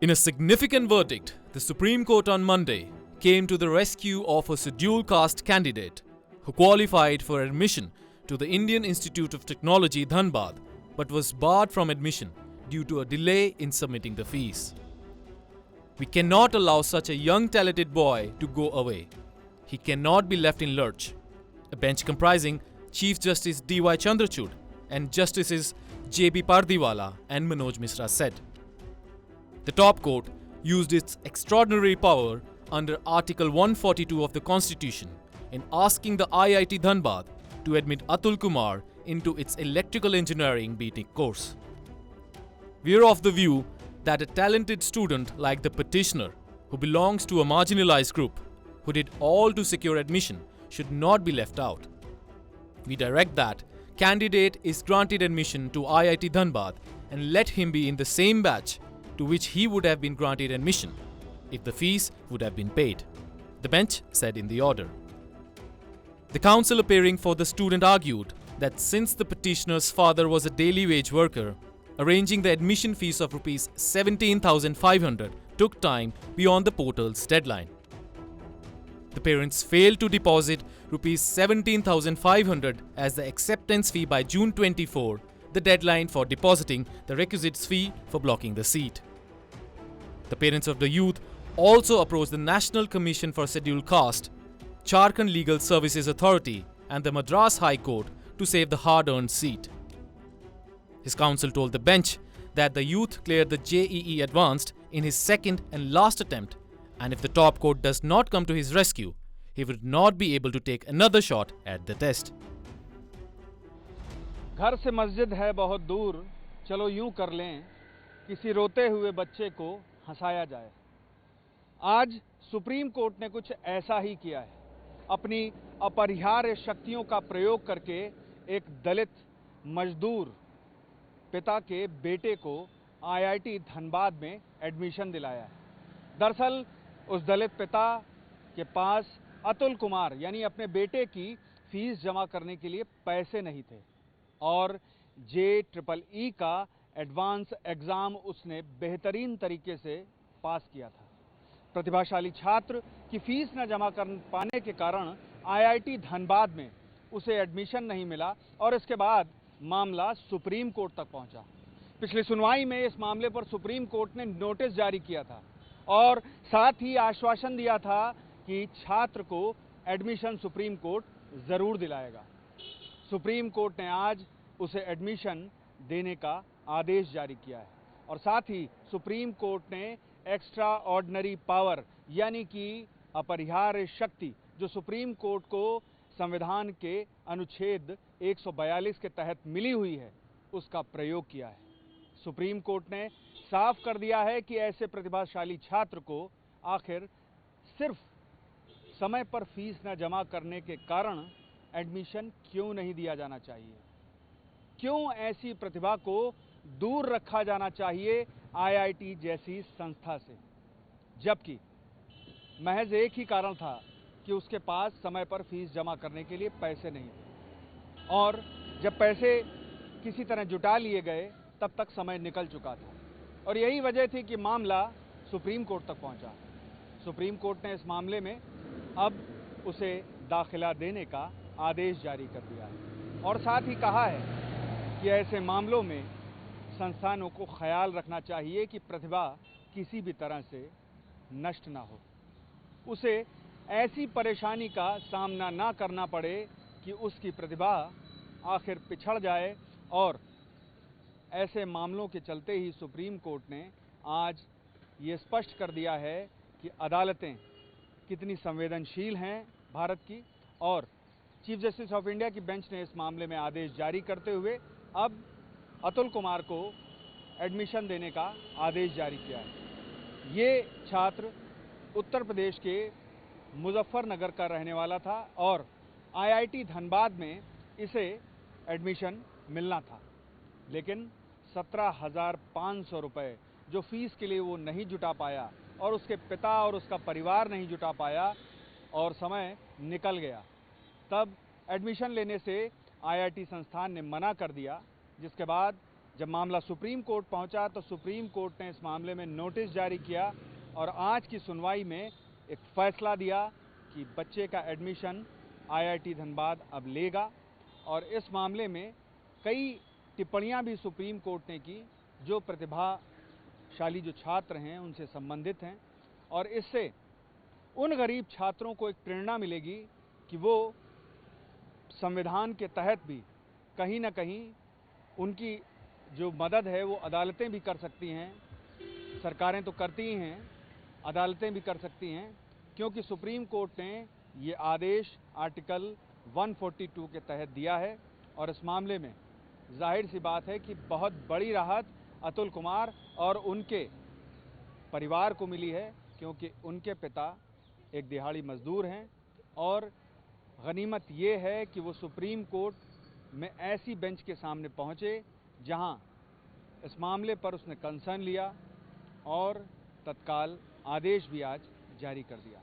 In a significant verdict, the Supreme Court on Monday came to the rescue of a scheduled caste candidate who qualified for admission to the Indian Institute of Technology, Dhanbad, but was barred from admission due to a delay in submitting the fees. We cannot allow such a young talented boy to go away. He cannot be left in lurch. A bench comprising Chief Justice D.Y. Chandrachud and Justices J.B. Pardiwala and Manoj Misra said. The top court used its extraordinary power under Article 142 of the Constitution in asking the IIT Dhanbad to admit Atul Kumar into its electrical engineering BTech course. We are of the view that a talented student like the petitioner, who belongs to a marginalized group, who did all to secure admission, should not be left out. We direct that candidate is granted admission to IIT Dhanbad and let him be in the same batch to which he would have been granted admission if the fees would have been paid, the bench said in the order. The counsel appearing for the student argued that since the petitioner's father was a daily wage worker, arranging the admission fees of Rs 17,500 took time beyond the portal's deadline. The parents failed to deposit Rs 17,500 as the acceptance fee by June 24, the deadline for depositing the requisite fee for blocking the seat. The parents of the youth also approached the National Commission for Scheduled Caste, Jharkhand Legal Services Authority and the Madras High Court to save the hard-earned seat. His counsel told the bench that the youth cleared the JEE Advanced in his second and last attempt, and if the top court does not come to his rescue, he would not be able to take another shot at the test. घर से मस्जिद है बहुत दूर, चलो यूं कर लें, किसी रोते हुए बच्चे को हंसाया जाए। आज सुप्रीम कोर्ट ने कुछ ऐसा ही किया है। अपनी अपरिहार्य शक्तियों का प्रयोग करके एक दलित मजदूर पिता के बेटे को आईआईटी धनबाद में एडमिशन दिलाया है। दरअसल उस दलित पिता के पास अतुल कुमार यानी अपने बेटे की फीस जमा करने के लिए पैसे नहीं थे और JEE का एडवांस एग्ज़ाम उसने बेहतरीन तरीके से पास किया था। प्रतिभाशाली छात्र की फीस न जमा कर पाने के कारण आईआईटी धनबाद में उसे एडमिशन नहीं मिला और इसके बाद मामला सुप्रीम कोर्ट तक पहुंचा। पिछली सुनवाई में इस मामले पर सुप्रीम कोर्ट ने नोटिस जारी किया था और साथ ही आश्वासन दिया था कि छात्र को एडमिशन सुप्रीम कोर्ट ज़रूर दिलाएगा। सुप्रीम कोर्ट ने आज उसे एडमिशन देने का आदेश जारी किया है और साथ ही सुप्रीम कोर्ट ने एक्स्ट्रा ऑर्डिनरी पावर यानी कि अपरिहार्य शक्ति जो सुप्रीम कोर्ट को संविधान के अनुच्छेद 142 के तहत मिली हुई है उसका प्रयोग किया है। सुप्रीम कोर्ट ने साफ कर दिया है कि ऐसे प्रतिभाशाली छात्र को आखिर सिर्फ समय पर फीस न जमा करने के कारण एडमिशन क्यों नहीं दिया जाना चाहिए, क्यों ऐसी प्रतिभा को दूर रखा जाना चाहिए आईआईटी जैसी संस्था से, जबकि महज एक ही कारण था कि उसके पास समय पर फीस जमा करने के लिए पैसे नहीं थे और जब पैसे किसी तरह जुटा लिए गए तब तक समय निकल चुका था और यही वजह थी कि मामला सुप्रीम कोर्ट तक पहुंचा। सुप्रीम कोर्ट ने इस मामले में अब उसे दाखिला देने का आदेश जारी कर दिया है और साथ ही कहा है कि ऐसे मामलों में संस्थानों को ख्याल रखना चाहिए कि प्रतिभा किसी भी तरह से नष्ट ना हो, उसे ऐसी परेशानी का सामना ना करना पड़े कि उसकी प्रतिभा आखिर पिछड़ जाए। और ऐसे मामलों के चलते ही सुप्रीम कोर्ट ने आज ये स्पष्ट कर दिया है कि अदालतें कितनी संवेदनशील हैं भारत की और चीफ जस्टिस ऑफ इंडिया की बेंच ने इस मामले में आदेश जारी करते हुए अब अतुल कुमार को एडमिशन देने का आदेश जारी किया है। ये छात्र उत्तर प्रदेश के मुजफ्फरनगर का रहने वाला था और आईआईटी धनबाद में इसे एडमिशन मिलना था, लेकिन 17,500 रुपये जो फीस के लिए वो नहीं जुटा पाया और उसके पिता और उसका परिवार नहीं जुटा पाया और समय निकल गया। तब एडमिशन लेने से आईआईटी संस्थान ने मना कर दिया, जिसके बाद जब मामला सुप्रीम कोर्ट पहुंचा तो सुप्रीम कोर्ट ने इस मामले में नोटिस जारी किया और आज की सुनवाई में एक फैसला दिया कि बच्चे का एडमिशन आईआईटी धनबाद अब लेगा। और इस मामले में कई टिप्पणियां भी सुप्रीम कोर्ट ने की जो प्रतिभाशाली जो छात्र हैं उनसे संबंधित हैं, और इससे उन गरीब छात्रों को एक प्रेरणा मिलेगी कि वो संविधान के तहत भी कहीं ना कहीं उनकी जो मदद है वो अदालतें भी कर सकती हैं, सरकारें तो करती ही हैं, अदालतें भी कर सकती हैं, क्योंकि सुप्रीम कोर्ट ने ये आदेश आर्टिकल 142 के तहत दिया है। और इस मामले में जाहिर सी बात है कि बहुत बड़ी राहत अतुल कुमार और उनके परिवार को मिली है, क्योंकि उनके पिता एक दिहाड़ी मजदूर हैं। और गनीमत ये है कि वो सुप्रीम कोर्ट में ऐसी बेंच के सामने पहुंचे जहां इस मामले पर उसने कंसर्न लिया और तत्काल आदेश भी आज जारी कर दिया।